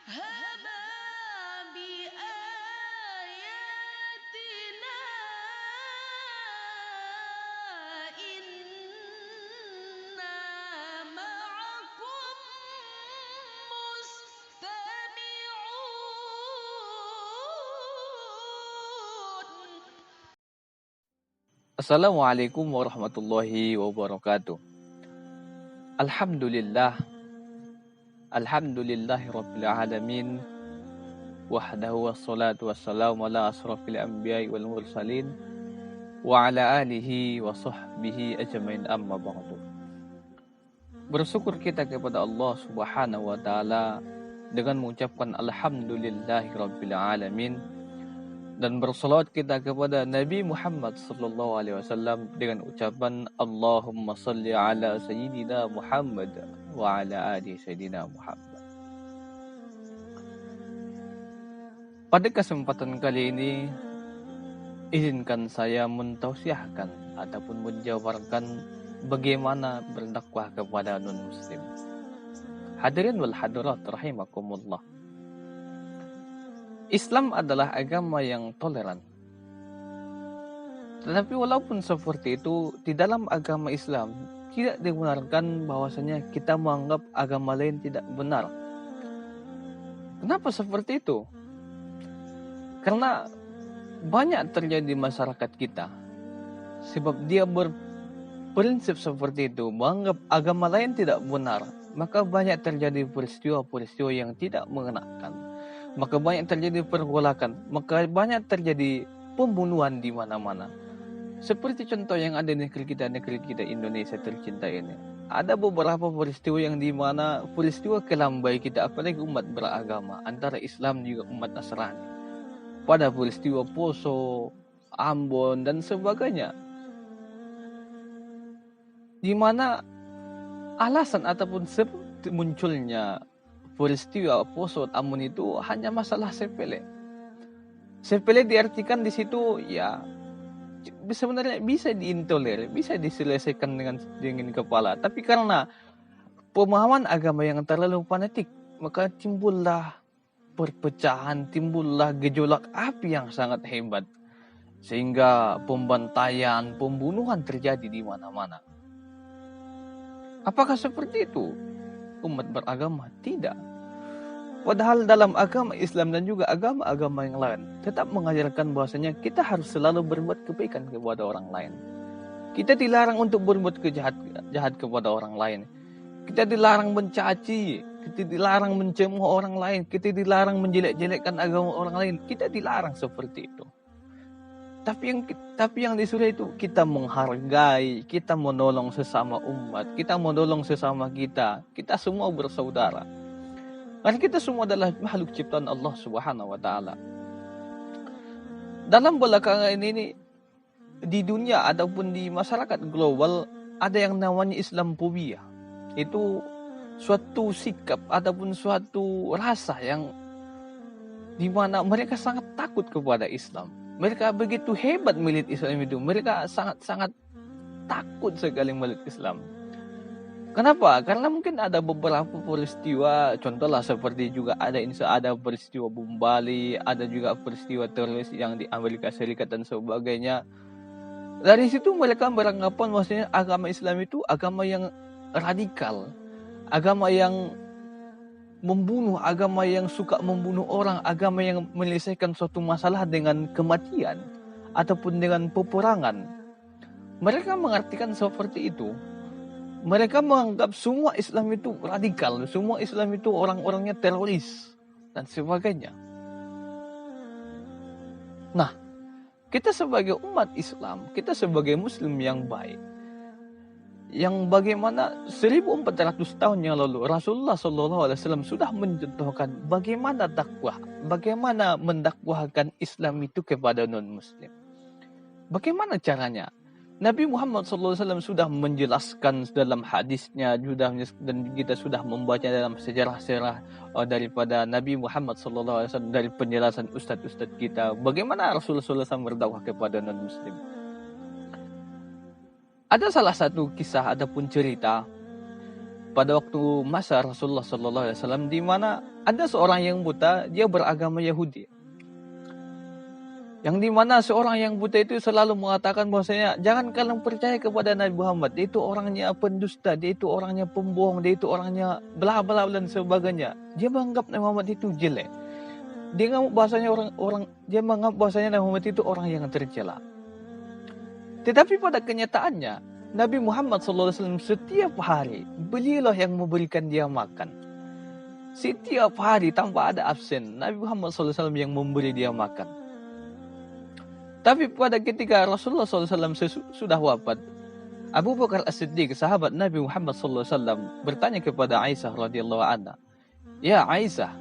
هبا بآياتنا إنا معكم مستمعون. Assalamualaikum warahmatullahi wabarakatuh. Alhamdulillah, alhamdulillahi rabbil alamin. Wahdahu wassalatu wassalamu ala asrafil anbiya'i wal mursalin wa ala alihi wa sahbihi ajmain, amma ba'du. Bersyukur kita kepada Allah Subhanahu wa taala dengan mengucapkan alhamdulillahi rabbil alamin, dan bersalawat kita kepada Nabi Muhammad sallallahu alaihi wasallam dengan ucapan Allahumma salli ala sayyidina Muhammad wa ala ali sayyidina Muhammad. Pada kesempatan kali ini, izinkan saya mentausiahkan ataupun menjabarkan bagaimana berdakwah kepada non-muslim. Hadirin wal hadirat rahimakumullah. Islam adalah agama yang toleran. Tetapi walaupun seperti itu, di dalam agama Islam tidak dibenarkan bahwasanya kita menganggap agama lain tidak benar. Kenapa seperti itu? Karena banyak terjadi di masyarakat kita. Sebab dia berprinsip seperti itu, menganggap agama lain tidak benar, maka banyak terjadi peristiwa-peristiwa yang tidak mengenakan. Maka banyak terjadi pergolakan, maka banyak terjadi pembunuhan di mana-mana. Seperti contoh yang ada di negeri kita Indonesia tercinta ini. Ada beberapa peristiwa yang di mana peristiwa kelambai kita, apalagi umat beragama antara Islam juga umat Nasrani. Pada peristiwa Poso, Ambon dan sebagainya. Di mana alasan ataupun sebab munculnya peristiwa Poso Ambon itu hanya masalah sepele. Sepele diartikan di situ ya sebenarnya bisa diintolerir, bisa diselesaikan dengan kepala. Tapi karena pemahaman agama yang terlalu fanatik, maka timbullah perpecahan, timbullah gejolak api yang sangat hebat. Sehingga pembantaian, pembunuhan terjadi di mana-mana. Apakah seperti itu umat beragama? Tidak. Padahal dalam agama Islam dan juga agama-agama yang lain tetap mengajarkan bahwasanya kita harus selalu berbuat kebaikan kepada orang lain. Kita dilarang untuk berbuat jahat kepada orang lain. Kita dilarang mencaci, kita dilarang mencemooh orang lain, kita dilarang menjelek-jelekkan agama orang lain. Kita dilarang seperti itu. Tapi yang disuruh itu kita menghargai, kita menolong sesama umat, kita menolong sesama kita. Kita semua bersaudara. Karena kita semua adalah makhluk ciptaan Allah Subhanahu wa taala. Dalam belakangan ini di dunia ataupun di masyarakat global ada yang namanya Islamfobia. Itu suatu sikap ataupun suatu rasa yang di mana mereka sangat takut kepada Islam. Mereka begitu hebat melihat Islam itu. Mereka sangat-sangat takut sekali melihat Islam. Kenapa? Karena mungkin ada beberapa peristiwa, contohlah seperti juga ada peristiwa bom Bali, ada juga peristiwa teroris yang di Amerika Serikat dan sebagainya. Dari situ mereka beranggapan maksudnya agama Islam itu agama yang radikal, agama yang membunuh, agama yang suka membunuh orang, agama yang menyelesaikan suatu masalah dengan kematian ataupun dengan peperangan. Mereka mengartikan seperti itu. Mereka menganggap semua Islam itu radikal, semua Islam itu orang-orangnya teroris dan sebagainya. Nah, kita sebagai umat Islam, kita sebagai Muslim yang baik, yang bagaimana 1400 tahun yang lalu Rasulullah SAW sudah mencontohkan bagaimana dakwah, bagaimana mendakwahkan Islam itu kepada non-Muslim. Bagaimana caranya? Nabi Muhammad SAW sudah menjelaskan dalam hadisnya, dan kita sudah membaca dalam sejarah-sejarah daripada Nabi Muhammad SAW, dari penjelasan ustadz-ustadz kita, bagaimana Rasulullah SAW berdakwah kepada non-Muslim. Ada salah satu kisah ataupun cerita pada waktu masa Rasulullah SAW, di mana ada seorang yang buta, dia beragama Yahudi. Yang di mana seorang yang buta itu selalu mengatakan bahwasanya jangan kalian percaya kepada Nabi Muhammad. Dia itu orangnya pendusta, dia itu orangnya pembohong, dia itu orangnya bla bla dan sebagainya. Dia menganggap Nabi Muhammad itu jelek. Dia menganggap bahwasanya Nabi Muhammad itu orang yang tercela. Tetapi pada kenyataannya Nabi Muhammad SAW setiap hari beliau yang memberikan dia makan. Setiap hari tanpa ada absen Nabi Muhammad SAW yang memberi dia makan. Tapi pada ketika Rasulullah SAW sudah wafat, Abu Bakar As-Siddiq, sahabat Nabi Muhammad SAW, bertanya kepada Aisyah radhiyallahu anha, "Ya Aisyah,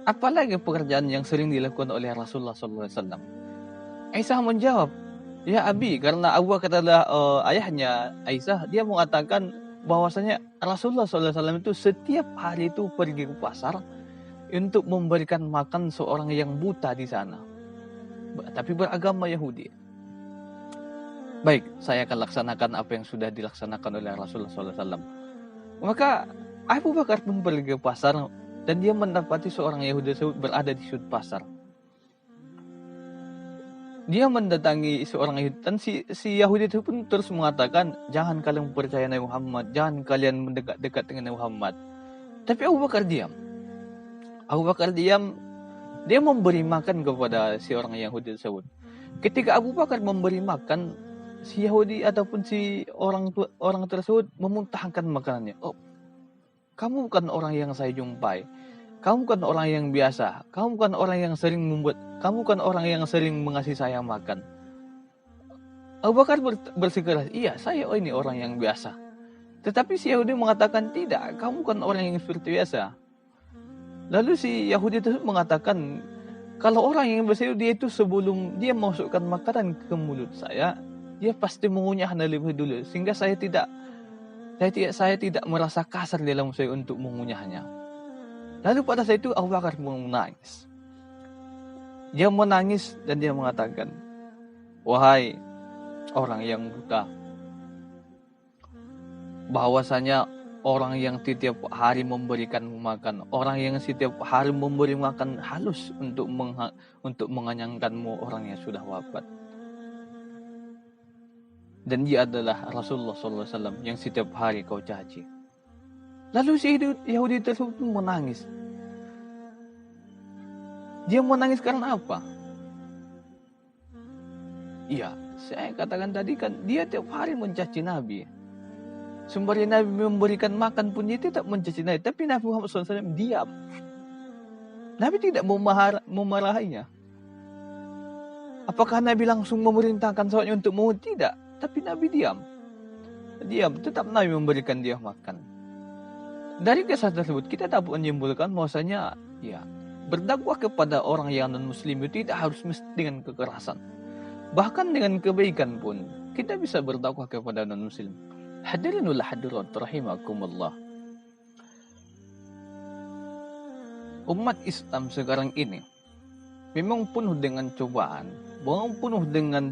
apalagi pekerjaan yang sering dilakukan oleh Rasulullah SAW?" Aisyah menjawab, "Ya Abi," karena Abu Bakar adalah ayahnya Aisyah, dia mengatakan bahwasanya Rasulullah SAW itu setiap hari itu pergi ke pasar untuk memberikan makan seorang yang buta di sana, tapi beragama Yahudi. Baik, saya akan laksanakan apa yang sudah dilaksanakan oleh Rasulullah SAW. Maka Abu Bakar pun pergi ke pasar dan dia mendapati seorang Yahudi tersebut berada di sudut pasar. Dia mendatangi seorang Yahudi dan si Yahudi itu pun terus mengatakan, "Jangan kalian percaya Nabi Muhammad, jangan kalian mendekat-dekat dengan Nabi Muhammad." Tapi Abu Bakar diam. Dia memberi makan kepada si orang Yahudi tersebut. Ketika Abu Bakar memberi makan, si Yahudi ataupun si orang tersebut memuntahkan makanannya. "Oh, kamu bukan orang yang saya jumpai. Kamu bukan orang yang biasa. Kamu bukan orang yang sering mengasih saya makan." Abu Bakar bersikeras, "Iya, saya ini orang yang biasa." Tetapi si Yahudi mengatakan, "Tidak, kamu bukan orang yang seperti biasa." Lalu si Yahudi tersebut mengatakan, "Kalau orang yang biasa dia itu sebelum dia masukkan makanan ke mulut saya, dia pasti mengunyahnya lebih dulu, sehingga saya tidak merasa kasar dalam saya untuk mengunyahnya." Lalu pada saat itu Abu Bakar menangis. Dia menangis dan dia mengatakan, "Wahai orang yang buta, bahwasanya orang yang setiap hari memberikan makan, orang yang setiap hari memberi makan halus untuk mengenyangkanmu, orang yang sudah wafat. Dan dia adalah Rasulullah SAW yang setiap hari kau caci." Lalu si Yahudi tersebut menangis. Dia menangis karena apa? Iya, saya katakan tadi kan dia tiap hari mencaci Nabi. Sembari Nabi memberikan makan pun dia tidak mencaci Nabi. Tapi Nabi Muhammad SAW diam. Nabi tidak memarahinya. Apakah Nabi langsung memerintahkan sahabatnya untuk mau? Tidak. Tapi Nabi diam. Tetap Nabi memberikan dia makan. Dari kisah tersebut kita dapat menyimpulkan bahwasanya berdakwah kepada orang yang non-muslim itu tidak harus mesti dengan kekerasan. Bahkan dengan kebaikan pun kita bisa berdakwah kepada non-muslim. Hadirinul hadirat rahimakumullah. Umat Islam sekarang ini memang penuh dengan cobaan, memang penuh dengan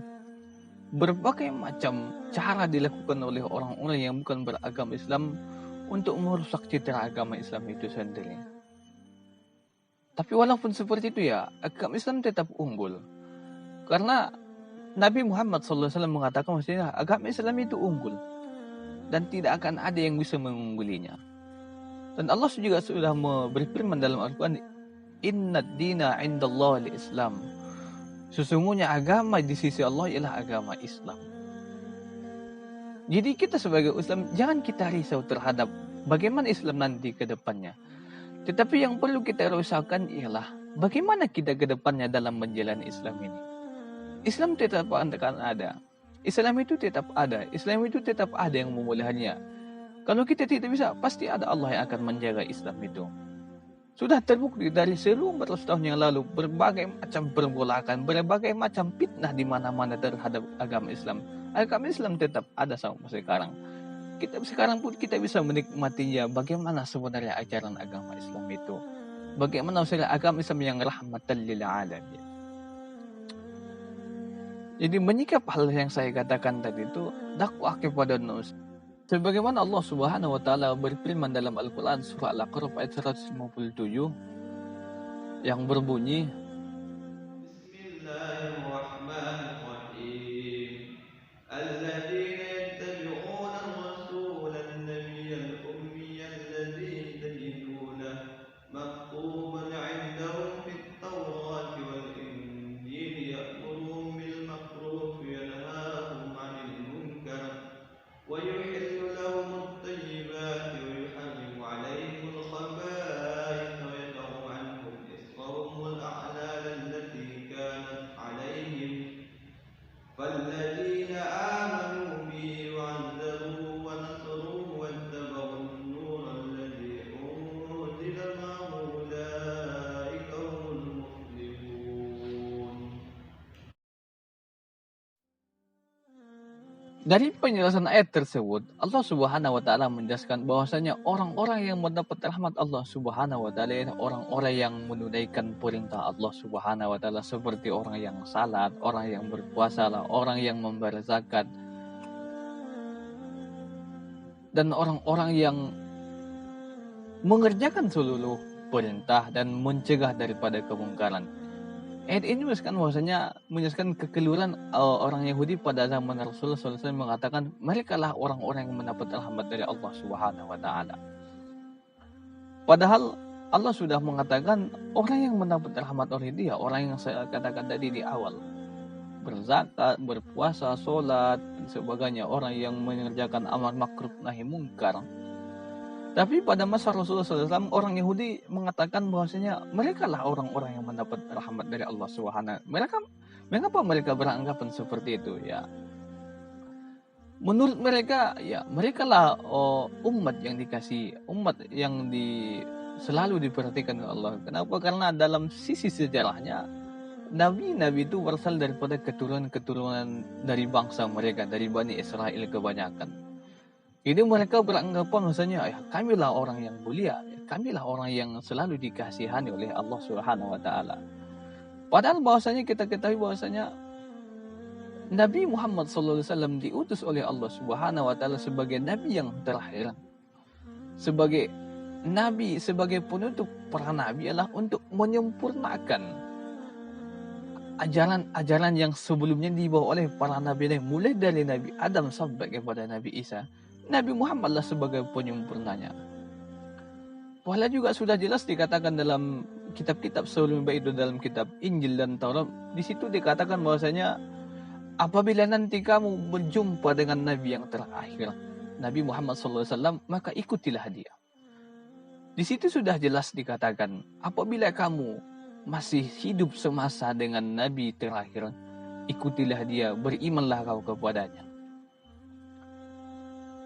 berbagai macam cara dilakukan oleh orang-orang yang bukan beragama Islam untuk merusak citra agama Islam itu sendiri. Tapi walaupun seperti itu agama Islam tetap unggul. Karena Nabi Muhammad SAW mengatakan maksudnya agama Islam itu unggul. Dan tidak akan ada yang bisa mengunggulinya. Dan Allah juga sudah berfirman dalam Al-Quran, "Inna dina indallahi al-Islam." Sesungguhnya agama di sisi Allah ialah agama Islam. Jadi kita sebagai Islam jangan kita risau terhadap bagaimana Islam nanti ke depannya. Tetapi yang perlu kita risaukan ialah bagaimana kita ke depannya dalam menjalani Islam ini. Islam tetap akan ada. Islam itu tetap ada. Islam itu tetap ada yang memuliakannya. Kalau kita tidak bisa, pasti ada Allah yang akan menjaga Islam itu. Sudah terbukti dari 1400 tahun yang lalu berbagai macam pergolakan, berbagai macam fitnah di mana-mana terhadap agama Islam. Agama Islam tetap ada sampai sekarang. Sekarang pun kita bisa menikmatinya bagaimana sebenarnya ajaran agama Islam itu. Bagaimana sebenarnya agama Islam yang rahmatan lil alamin. Jadi menyikap hal yang saya katakan tadi itu dakwah kepada non-muslim Sebagaimana Allah Subhanahu wa taala berfirman dalam Al-Qur'an surah Al-A'raf ayat 157 yang berbunyi, Bismillahirrahmanirrahim. Alladzina yattabi'una ar-rasula an-nabiyyal ummiyal ladzi yajidunahu maktuban 'indahum fit-taurati wal injil ya'muruhum bil ma'ruf wa yanhahum 'anil munkar wa yuhillu lahum at-tayyibati wa yuharrimu 'alayhim al-khaba'itha wa yad'u 'anhum israhum wal a'lal allati kanat 'alayhim فالذين آمنوا به وعزروه ونصروه واتبعوا النور الذي أنزل معه أولئك هم المفلحون. dari penjelasan ayat tersebut, Allah Subhanahu wa taala menjelaskan bahwasanya orang-orang yang mendapat rahmat Allah Subhanahu wa taala adalah orang-orang yang menunaikan perintah Allah Subhanahu wa taala seperti orang yang salat, orang yang berpuasa, orang yang membayar zakat, dan orang-orang yang mengerjakan seluruh perintah dan mencegah daripada kemungkaran. Ayat ini menjelaskan kekeliruan orang Yahudi pada zaman Rasulullah SAW mengatakan mereka lah orang-orang yang mendapat rahmat dari Allah Subhanahu wa taala. Padahal Allah sudah mengatakan orang yang mendapat rahmat oleh Dia, orang yang saya katakan tadi di awal, berzakat, berpuasa, sholat, dan sebagainya, orang yang mengerjakan amar makruf nahi mungkar. Tapi pada masa Rasulullah SAW, orang Yahudi mengatakan bahwasanya mereka lah orang-orang yang mendapat rahmat dari Allah Subhanahu. Mengapa mereka beranggapan seperti itu? Ya, menurut mereka, ya mereka lah umat yang dikasih, umat yang selalu diperhatikan oleh Allah. Kenapa? Karena dalam sisi sejarahnya, nabi-nabi itu berasal daripada keturunan dari bangsa mereka, dari Bani Israel kebanyakan. Jadi mereka beranggapan bahwasanya ya kamilah orang yang mulia, kamilah orang yang selalu dikasihani oleh Allah Subhanahu wa taala. Padahal bahwasanya kita ketahui bahwasanya Nabi Muhammad SAW diutus oleh Allah Subhanahu wa taala sebagai nabi yang terakhir. Sebagai nabi, sebagai penutup para nabi adalah untuk menyempurnakan ajaran-ajaran yang sebelumnya dibawa oleh para nabi, mulai dari Nabi Adam sampai kepada Nabi Isa. Nabi Muhammadlah sebagai penyempurnanya. Walau juga sudah jelas dikatakan dalam kitab-kitab sebelum itu, dalam kitab Injil dan Taurat, di situ dikatakan bahwasanya apabila nanti kamu berjumpa dengan Nabi yang terakhir, Nabi Muhammad SAW, maka ikutilah dia. Di situ sudah jelas dikatakan apabila kamu masih hidup semasa dengan Nabi terakhir, ikutilah dia, berimanlah kau kepadanya.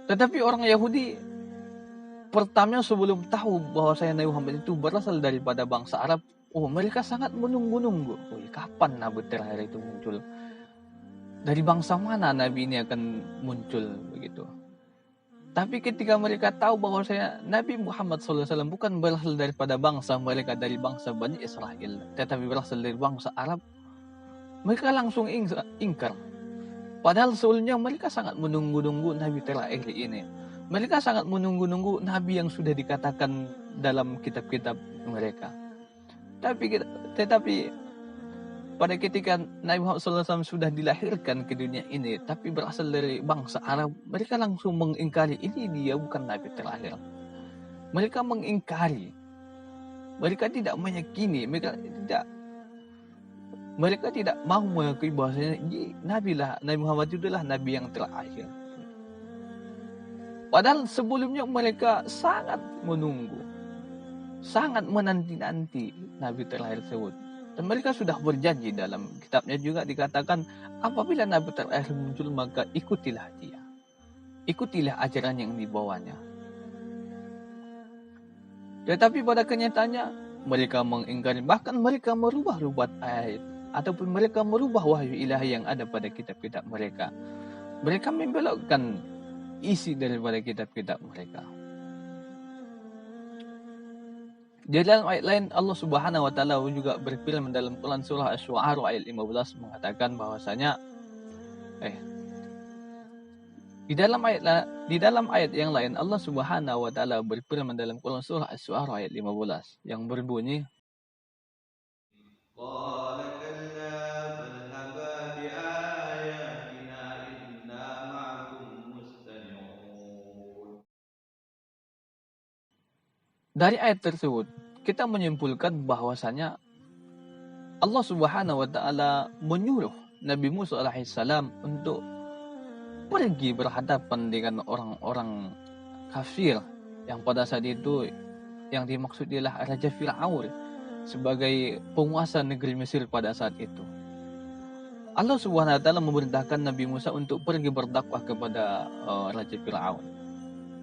Tetapi orang Yahudi pertama sebelum tahu bahwasanya Nabi Muhammad itu berasal daripada bangsa Arab, mereka sangat menunggu-nunggu. Kapan Nabi terakhir itu muncul? Dari bangsa mana Nabi ini akan muncul begitu? Tapi ketika mereka tahu bahwasanya Nabi Muhammad SAW bukan berasal daripada bangsa mereka, dari bangsa Bani Israel, tetapi berasal dari bangsa Arab, mereka langsung ingkar. Padahal sebelumnya mereka sangat menunggu-nunggu Nabi terakhir ini. Mereka sangat menunggu-nunggu Nabi yang sudah dikatakan dalam kitab-kitab mereka. Tetapi pada ketika Nabi Muhammad SAW sudah dilahirkan ke dunia ini, tapi berasal dari bangsa Arab, mereka langsung mengingkari ini dia bukan Nabi terakhir. Mereka mengingkari. Mereka tidak meyakini. Mereka tidak mau mengakui bahwasanya Nabi Muhammad itu adalah Nabi yang terakhir. Padahal sebelumnya mereka sangat menunggu, sangat menanti-nanti Nabi terakhir tersebut. Dan mereka sudah berjanji, dalam kitabnya juga dikatakan apabila Nabi terakhir muncul maka ikutilah dia. Ikutilah ajaran yang dibawanya. Tetapi pada kenyataannya mereka mengingkari, bahkan mereka merubah-rubah ayat ataupun mereka merubah wahyu ilahi yang ada pada kitab-kitab mereka. Mereka membelokkan isi daripada kitab-kitab mereka. Di dalam ayat lain Allah Subhanahu wa taala juga berfirman dalam Quran surah Asy-Syu'ara ayat 15 mengatakan bahwasanya Di dalam ayat yang lain Allah Subhanahu wa taala berfirman dalam Quran surah Asy-Syu'ara ayat 15 yang berbunyi, قال كلا فاذهبا بآياتنا إنا معكم مستمعون. dari ayat tersebut kita menyimpulkan bahwasanya Allah Subhanahu wa taala menyuruh Nabi Musa alaihissalam untuk pergi berhadapan dengan orang-orang kafir yang pada saat itu yang dimaksud ialah Raja Fir'aun sebagai penguasa negeri Mesir pada saat itu. Allah Subhanahu wa taala memerintahkan Nabi Musa untuk pergi berdakwah kepada Raja Fir'aun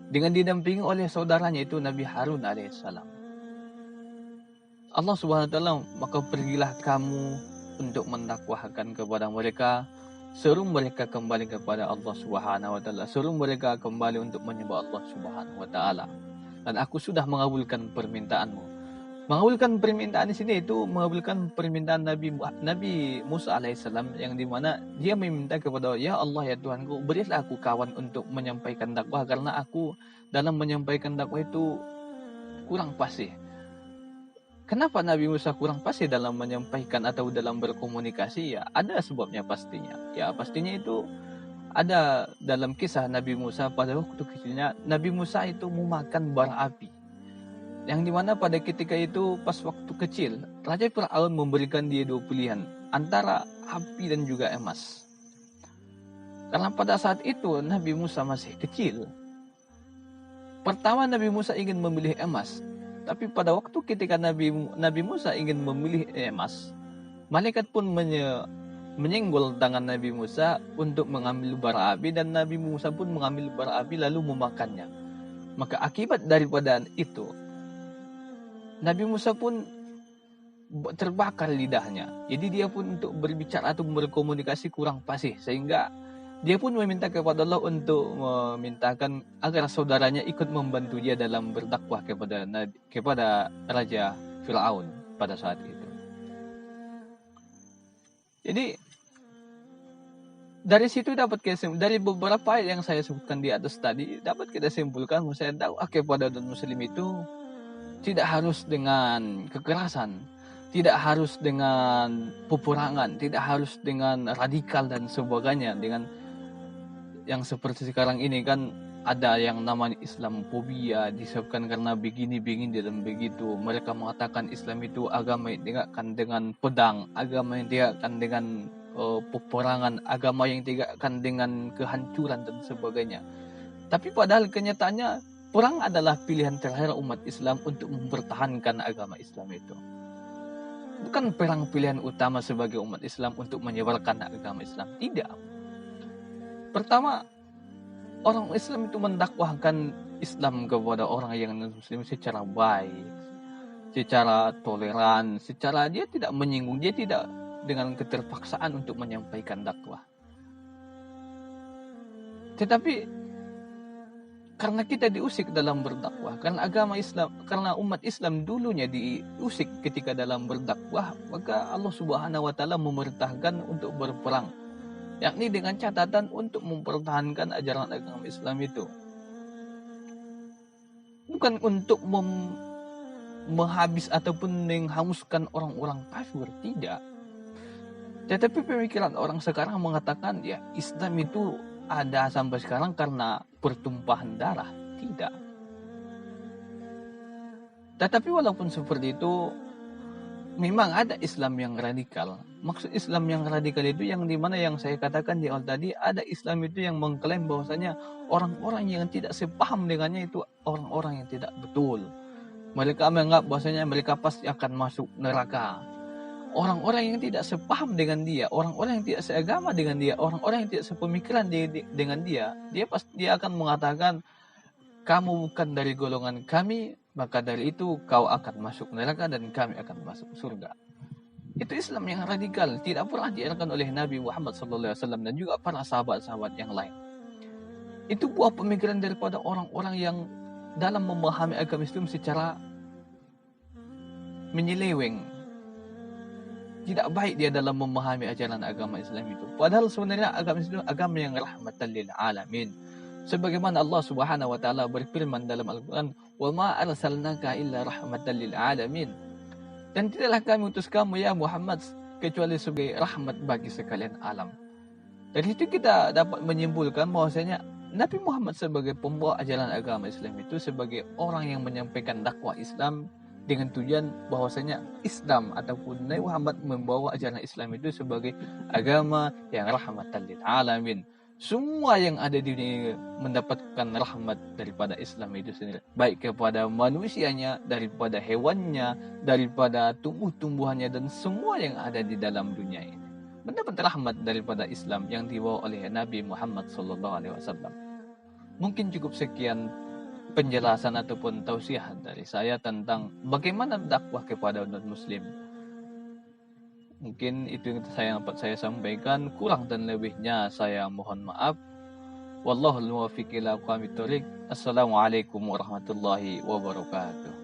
dengan didampingi oleh saudaranya itu Nabi Harun alaihissalam. Allah Subhanahu wa taala, maka pergilah kamu untuk mendakwahkan kepada mereka, seru mereka kembali kepada Allah Subhanahu wa taala, seru mereka kembali untuk menyembah Allah Subhanahu wa taala. Dan aku sudah mengabulkan permintaanmu. Mengabulkan permintaan di sini itu mengabulkan permintaan Nabi Musa alaihissalam yang dimana dia meminta kepada, ya Allah ya Tuhanku, berilah aku kawan untuk menyampaikan dakwah karena aku dalam menyampaikan dakwah itu kurang fasih. Kenapa Nabi Musa kurang fasih dalam menyampaikan atau dalam berkomunikasi? Ya ada sebabnya pastinya. Ya pastinya itu ada dalam kisah Nabi Musa pada waktu kecilnya. Nabi Musa itu memakan bara api. Yang dimana pada ketika itu pas waktu kecil Raja Fir'aun memberikan dia dua pilihan antara api dan juga emas. Karena pada saat itu Nabi Musa masih kecil. Pertama Nabi Musa ingin memilih emas. Tapi pada waktu ketika Nabi Musa ingin memilih emas, malaikat pun menyenggol tangan Nabi Musa untuk mengambil bara api dan Nabi Musa pun mengambil bara api lalu memakannya. Maka akibat daripada itu, Nabi Musa pun terbakar lidahnya. Jadi dia pun untuk berbicara atau berkomunikasi kurang fasih sehingga dia pun meminta kepada Allah untuk memintakan agar saudaranya ikut membantu dia dalam berdakwah kepada Raja Fir'aun pada saat itu. Jadi dari situ dari beberapa ayat yang saya sebutkan di atas tadi dapat kita simpulkan bahwa saya dakwah kepada non-muslim itu tidak harus dengan kekerasan, tidak harus dengan peperangan, tidak harus dengan radikal dan sebagainya, dengan yang seperti sekarang ini kan ada yang namanya Islamophobia disebabkan karena begini dan begitu. Mereka mengatakan Islam itu agama yang ditegakkan dengan pedang, agama yang ditegakkan dengan peperangan, agama yang ditegakkan dengan kehancuran dan sebagainya. Tapi padahal kenyataannya perang adalah pilihan terakhir umat Islam untuk mempertahankan agama Islam itu. Bukan perang pilihan utama sebagai umat Islam untuk menyebarkan agama Islam. Tidak. Pertama, orang Islam itu mendakwahkan Islam kepada orang yang non-muslim secara baik, secara toleran, secara dia tidak menyinggung, dia tidak dengan keterpaksaan untuk menyampaikan dakwah. Tetapi karena kita diusik dalam berdakwah, karena agama Islam, karena umat Islam dulunya diusik ketika dalam berdakwah, maka Allah Subhanahu wa taala memerintahkan untuk berperang, yakni dengan catatan untuk mempertahankan ajaran agama Islam itu. Bukan untuk menghabis ataupun menghanguskan orang-orang kafir, tidak. Tetapi pemikiran orang sekarang mengatakan ya Islam itu ada sampai sekarang karena pertumpahan darah. Tidak. Tetapi walaupun seperti itu, memang ada Islam yang radikal. Maksud Islam yang radikal itu yang dimana yang saya katakan di awal tadi, ada Islam itu yang mengklaim bahwasanya orang-orang yang tidak sepaham dengannya itu orang-orang yang tidak betul. Mereka menganggap bahwasanya mereka pasti akan masuk neraka. Orang-orang yang tidak sepaham dengan dia, orang-orang yang tidak seagama dengan dia, orang-orang yang tidak sepemikiran dengan dia akan mengatakan kamu bukan dari golongan kami, maka dari itu kau akan masuk neraka dan kami akan masuk surga. Itu Islam yang radikal, tidak pernah diajarkan oleh Nabi Muhammad SAW dan juga para sahabat-sahabat yang lain. Itu buah pemikiran daripada orang-orang yang dalam memahami agama Islam secara menyeleweng. Tidak baik dia dalam memahami ajaran agama Islam itu. Padahal sebenarnya agama Islam agama yang rahmatan lil alamin. Sebagaimana Allah Subhanahu wa taala berfirman dalam Al-Qur'an, "Wa ma arsalnaka illa rahmatan lil alamin." Dan tidaklah kami utus kamu ya Muhammad kecuali sebagai rahmat bagi sekalian alam. Dari situ kita dapat menyimpulkan bahwasanya Nabi Muhammad sebagai pembawa ajaran agama Islam itu sebagai orang yang menyampaikan dakwah Islam dengan tujuan bahwasanya Islam ataupun Nabi Muhammad membawa ajaran Islam itu sebagai agama yang rahmatan lil alamin. Semua yang ada di dunia mendapatkan rahmat daripada Islam itu sendiri, baik kepada manusianya, daripada hewannya, daripada tumbuh-tumbuhannya, dan semua yang ada di dalam dunia ini mendapat rahmat daripada Islam yang dibawa oleh Nabi Muhammad SAW. Mungkin cukup sekian penjelasan ataupun tausiah dari saya tentang bagaimana dakwah kepada umat muslim. Mungkin itu yang dapat saya sampaikan. Kurang dan lebihnya saya mohon maaf. Wallahul muwaffiq ila aqwamit thoriq. Assalamualaikum warahmatullahi wabarakatuh.